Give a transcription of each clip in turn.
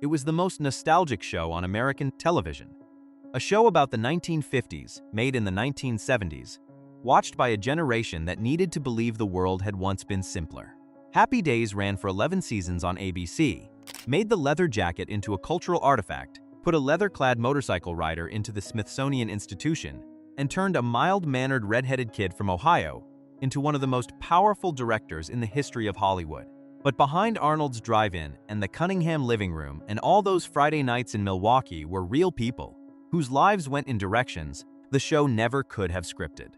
It was the most nostalgic show on American television. A show about the 1950s, made in the 1970s, watched by a generation that needed to believe the world had once been simpler. Happy Days ran for 11 seasons on ABC, made the leather jacket into a cultural artifact, put a leather-clad motorcycle rider into the Smithsonian Institution, and turned a mild-mannered red-headed kid from Ohio into one of the most powerful directors in the history of Hollywood. But behind Arnold's drive-in and the Cunningham living room and all those Friday nights in Milwaukee were real people, whose lives went in directions the show never could have scripted.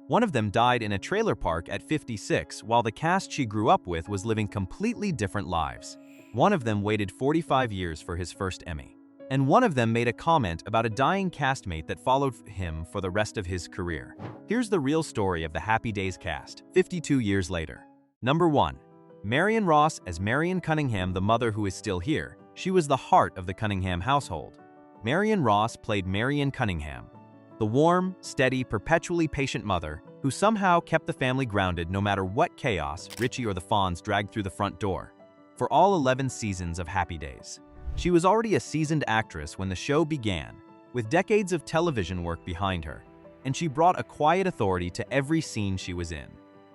One of them died in a trailer park at 56 while the cast she grew up with was living completely different lives. One of them waited 45 years for his first Emmy. And one of them made a comment about a dying castmate that followed him for the rest of his career. Here's the real story of the Happy Days cast, 52 years later. Number 1. Marion Ross as Marion Cunningham, the mother who is still here. She was the heart of the Cunningham household. Marion Ross played Marion Cunningham, the warm, steady, perpetually patient mother who somehow kept the family grounded no matter what chaos Richie or the Fonz dragged through the front door. For all 11 seasons of Happy Days. She was already a seasoned actress when the show began, with decades of television work behind her, and she brought a quiet authority to every scene she was in.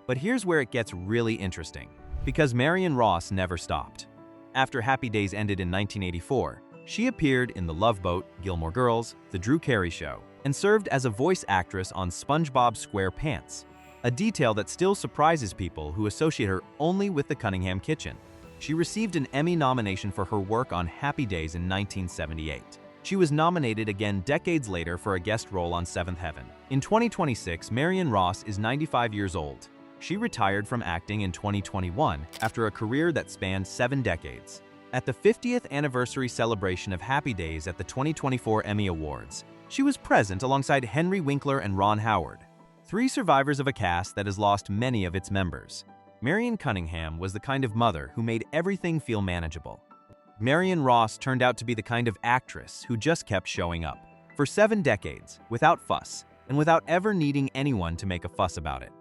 But here's where it gets really interesting, because Marion Ross never stopped. After Happy Days ended in 1984, she appeared in The Love Boat, Gilmore Girls, The Drew Carey Show, and served as a voice actress on SpongeBob SquarePants, a detail that still surprises people who associate her only with the Cunningham kitchen. She received an Emmy nomination for her work on Happy Days in 1978. She was nominated again decades later for a guest role on Seventh Heaven. In 2026, Marion Ross is 95 years old. She retired from acting in 2021 after a career that spanned 7 decades. At the 50th anniversary celebration of Happy Days at the 2024 Emmy Awards, she was present alongside Henry Winkler and Ron Howard, 3 survivors of a cast that has lost many of its members. Marion Cunningham was the kind of mother who made everything feel manageable. Marion Ross turned out to be the kind of actress who just kept showing up, for 7 decades, without fuss, and without ever needing anyone to make a fuss about it.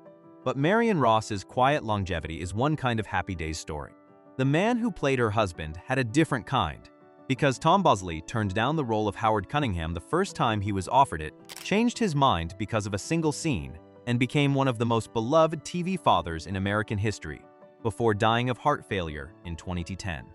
But Marion Ross's quiet longevity is one kind of Happy Days story. The man who played her husband had a different kind, because Tom Bosley turned down the role of Howard Cunningham the first time he was offered it, changed his mind because of a single scene, and became one of the most beloved TV fathers in American history, before dying of heart failure in 2010.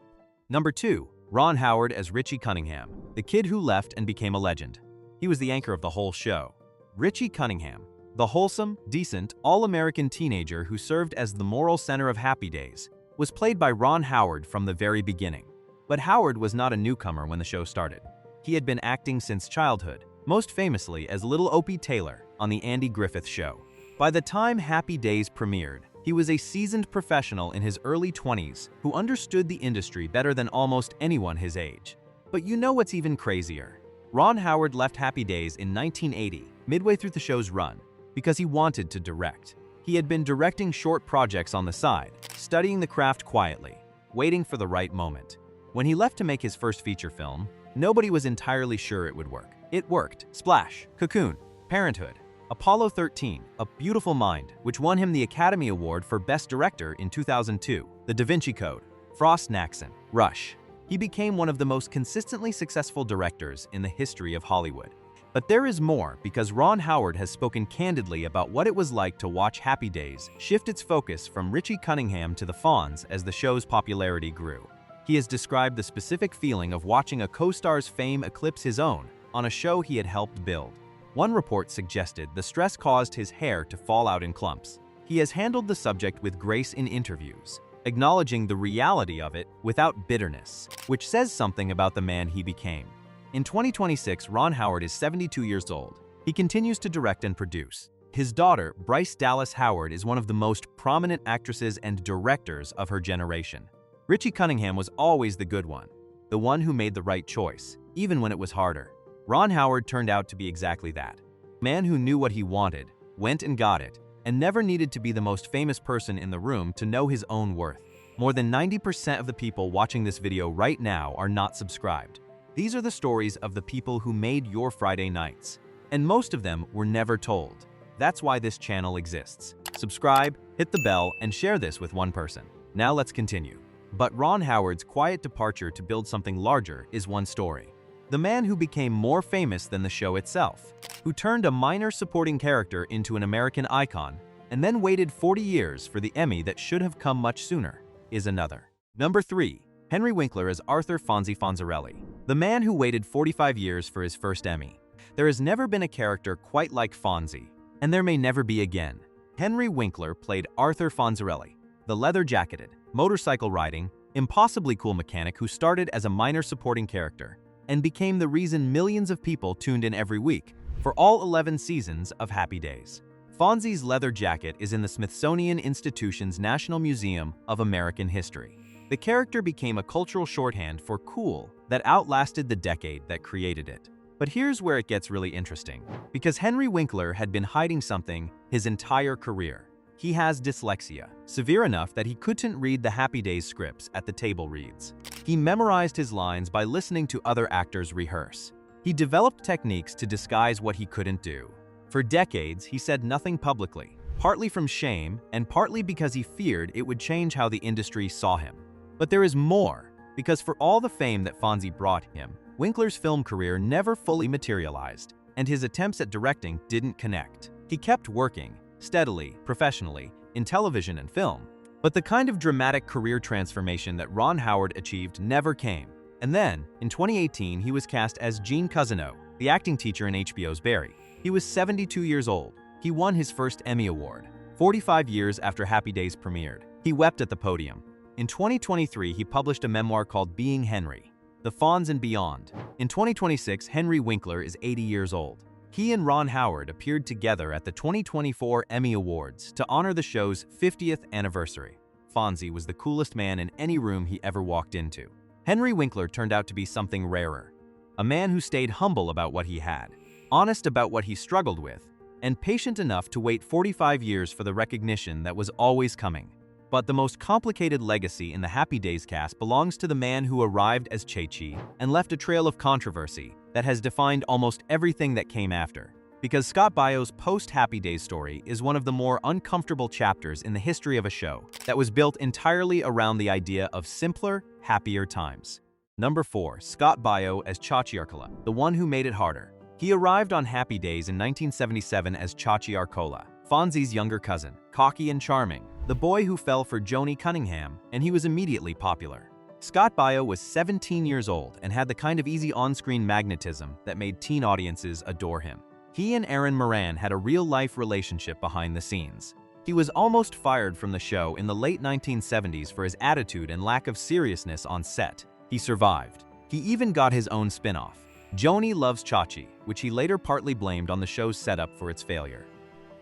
Number 2. Ron Howard as Richie Cunningham, the kid who left and became a legend. He was the anchor of the whole show. Richie Cunningham, the wholesome, decent, all-American teenager who served as the moral center of Happy Days, was played by Ron Howard from the very beginning. But Howard was not a newcomer when the show started. He had been acting since childhood, most famously as Little Opie Taylor on The Andy Griffith Show. By the time Happy Days premiered, he was a seasoned professional in his early 20s who understood the industry better than almost anyone his age. But you know what's even crazier? Ron Howard left Happy Days in 1980, midway through the show's run, because he wanted to direct. He had been directing short projects on the side, studying the craft quietly, waiting for the right moment. When he left to make his first feature film, nobody was entirely sure it would work. It worked. Splash, Cocoon, Parenthood, Apollo 13, A Beautiful Mind, which won him the Academy Award for Best Director in 2002, The Da Vinci Code, Frost/Nixon, Rush. He became one of the most consistently successful directors in the history of Hollywood. But there is more, because Ron Howard has spoken candidly about what it was like to watch Happy Days shift its focus from Richie Cunningham to the Fonz as the show's popularity grew. He has described the specific feeling of watching a co-star's fame eclipse his own on a show he had helped build. One report suggested the stress caused his hair to fall out in clumps. He has handled the subject with grace in interviews, acknowledging the reality of it without bitterness, which says something about the man he became. In 2026, Ron Howard is 72 years old. He continues to direct and produce. His daughter, Bryce Dallas Howard, is one of the most prominent actresses and directors of her generation. Richie Cunningham was always the good one, the one who made the right choice, even when it was harder. Ron Howard turned out to be exactly that. A man who knew what he wanted, went and got it, and never needed to be the most famous person in the room to know his own worth. More than 90% of the people watching this video right now are not subscribed. These are the stories of the people who made your Friday nights, and most of them were never told. That's why this channel exists. Subscribe, hit the bell, and share this with one person. Now let's continue. But Ron Howard's quiet departure to build something larger is one story. The man who became more famous than the show itself, who turned a minor supporting character into an American icon, and then waited 40 years for the Emmy that should have come much sooner, is another. Number 3. Henry Winkler as Arthur Fonzie Fonzarelli, the man who waited 45 years for his first Emmy. There has never been a character quite like Fonzie, and there may never be again. Henry Winkler played Arthur Fonzarelli, the leather-jacketed, motorcycle-riding, impossibly cool mechanic who started as a minor supporting character and became the reason millions of people tuned in every week for all 11 seasons of Happy Days. Fonzie's leather jacket is in the Smithsonian Institution's National Museum of American History. The character became a cultural shorthand for cool that outlasted the decade that created it. But here's where it gets really interesting, because Henry Winkler had been hiding something his entire career. He has dyslexia, severe enough that he couldn't read the Happy Days scripts at the table reads. He memorized his lines by listening to other actors rehearse. He developed techniques to disguise what he couldn't do. For decades, he said nothing publicly, partly from shame and partly because he feared it would change how the industry saw him. But there is more, because for all the fame that Fonzie brought him, Winkler's film career never fully materialized, and his attempts at directing didn't connect. He kept working, steadily, professionally, in television and film, but the kind of dramatic career transformation that Ron Howard achieved never came. And then, in 2018, he was cast as Gene Cousineau, the acting teacher in HBO's Barry. He was 72 years old. He won his first Emmy Award, 45 years after Happy Days premiered. He wept at the podium. In 2023, he published a memoir called Being Henry, The Fonz and Beyond. In 2026, Henry Winkler is 80 years old. He and Ron Howard appeared together at the 2024 Emmy Awards to honor the show's 50th anniversary. Fonzie was the coolest man in any room he ever walked into. Henry Winkler turned out to be something rarer, a man who stayed humble about what he had, honest about what he struggled with, and patient enough to wait 45 years for the recognition that was always coming. But the most complicated legacy in the Happy Days cast belongs to the man who arrived as Chechi and left a trail of controversy that has defined almost everything that came after. Because Scott Baio's post-Happy Days story is one of the more uncomfortable chapters in the history of a show that was built entirely around the idea of simpler, happier times. Number 4. Scott Baio as Chachi Arcola, the one who made it harder. He arrived on Happy Days in 1977 as Chachi Arcola, Fonzie's younger cousin, cocky and charming, the boy who fell for Joanie Cunningham, and he was immediately popular. Scott Baio was 17 years old and had the kind of easy on-screen magnetism that made teen audiences adore him. He and Erin Moran had a real-life relationship behind the scenes. He was almost fired from the show in the late 1970s for his attitude and lack of seriousness on set. He survived. He even got his own spin-off, Joanie Loves Chachi, which he later partly blamed on the show's setup for its failure.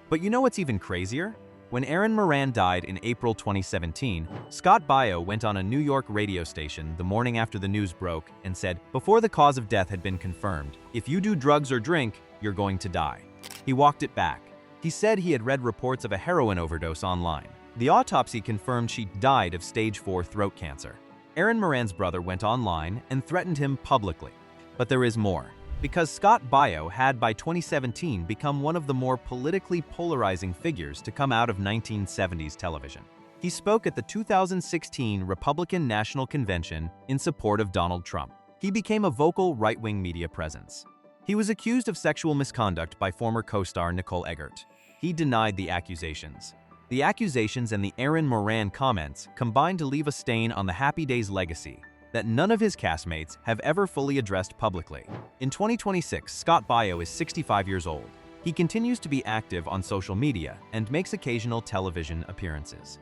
But you know what's even crazier? When Erin Moran died in April 2017, Scott Baio went on a New York radio station the morning after the news broke and said, "Before the cause of death had been confirmed, if you do drugs or drink, you're going to die." He walked it back. He said he had read reports of a heroin overdose online. The autopsy confirmed she died of stage 4 throat cancer. Erin Moran's brother went online and threatened him publicly. But there is more, because Scott Baio had by 2017 become one of the more politically polarizing figures to come out of 1970s television. He spoke at the 2016 Republican National Convention in support of Donald Trump. He became a vocal right-wing media presence. He was accused of sexual misconduct by former co-star Nicole Eggert. He denied the accusations. The accusations and the Erin Moran comments combined to leave a stain on the Happy Days legacy that none of his castmates have ever fully addressed publicly. In 2026, Scott Baio is 65 years old. He continues to be active on social media and makes occasional television appearances.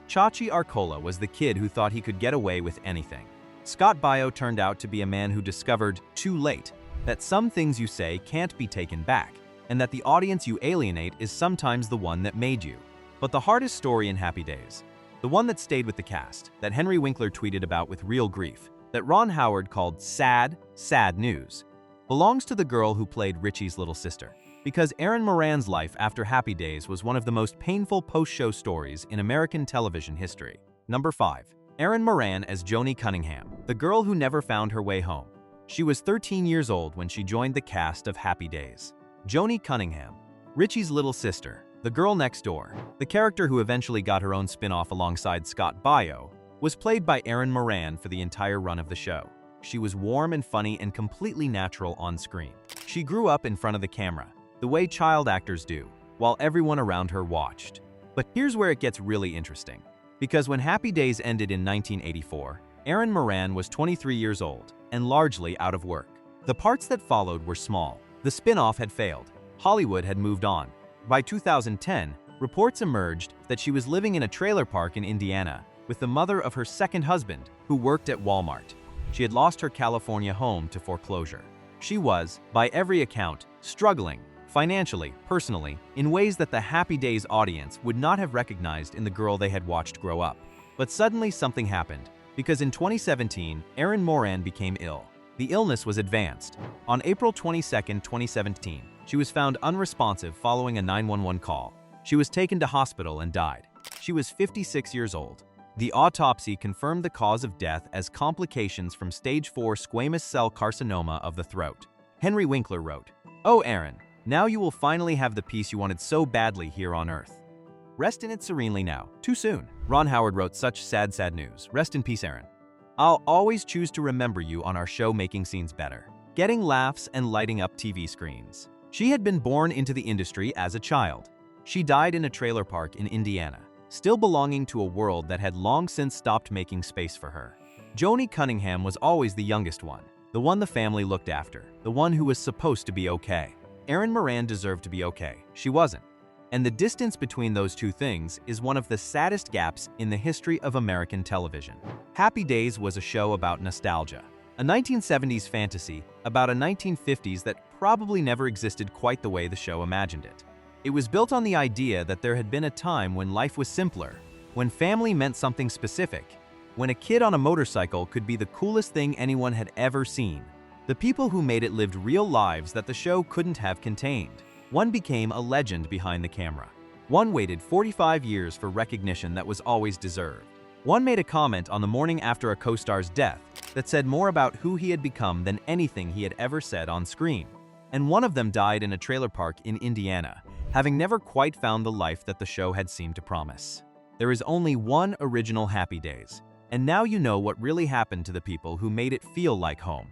Chachi Arcola was the kid who thought he could get away with anything. Scott Baio turned out to be a man who discovered, too late, that some things you say can't be taken back, and that the audience you alienate is sometimes the one that made you. But the hardest story in Happy Days, the one that stayed with the cast, that Henry Winkler tweeted about with real grief, that Ron Howard called sad, sad news, belongs to the girl who played Richie's little sister. Because Erin Moran's life after Happy Days was one of the most painful post-show stories in American television history. Number 5. Erin Moran as Joanie Cunningham, the girl who never found her way home. She was 13 years old when she joined the cast of Happy Days. Joanie Cunningham, Richie's little sister, the girl next door, the character who eventually got her own spin-off alongside Scott Baio, was played by Erin Moran for the entire run of the show. She was warm and funny and completely natural on screen. She grew up in front of the camera, the way child actors do, while everyone around her watched. But here's where it gets really interesting. Because when Happy Days ended in 1984, Erin Moran was 23 years old and largely out of work. The parts that followed were small. The spin-off had failed. Hollywood had moved on. By 2010, reports emerged that she was living in a trailer park in Indiana with the mother of her second husband, who worked at Walmart. She had lost her California home to foreclosure. She was, by every account, struggling, financially, personally, in ways that the Happy Days audience would not have recognized in the girl they had watched grow up. But suddenly something happened, because in 2017, Erin Moran became ill. The illness was advanced. On April 22, 2017, she was found unresponsive following a 911 call. She was taken to hospital and died. She was 56 years old. The autopsy confirmed the cause of death as complications from stage 4 squamous cell carcinoma of the throat. Henry Winkler wrote, "Oh, Erin, now you will finally have the peace you wanted so badly here on Earth. Rest in it serenely now. Too soon." Ron Howard wrote, "Such sad, sad news. Rest in peace, Erin. I'll always choose to remember you on our show making scenes better, getting laughs and lighting up TV screens." She had been born into the industry as a child. She died in a trailer park in Indiana, still belonging to a world that had long since stopped making space for her. Joanie Cunningham was always the youngest one, the one the family looked after, the one who was supposed to be okay. Erin Moran deserved to be okay. She wasn't. And the distance between those two things is one of the saddest gaps in the history of American television. Happy Days was a show about nostalgia, a 1970s fantasy about a 1950s that probably never existed quite the way the show imagined it. It was built on the idea that there had been a time when life was simpler, when family meant something specific, when a kid on a motorcycle could be the coolest thing anyone had ever seen. The people who made it lived real lives that the show couldn't have contained. One became a legend behind the camera. One waited 45 years for recognition that was always deserved. One made a comment on the morning after a co-star's death that said more about who he had become than anything he had ever said on screen. And one of them died in a trailer park in Indiana, having never quite found the life that the show had seemed to promise. There is only one original Happy Days, and now you know what really happened to the people who made it feel like home.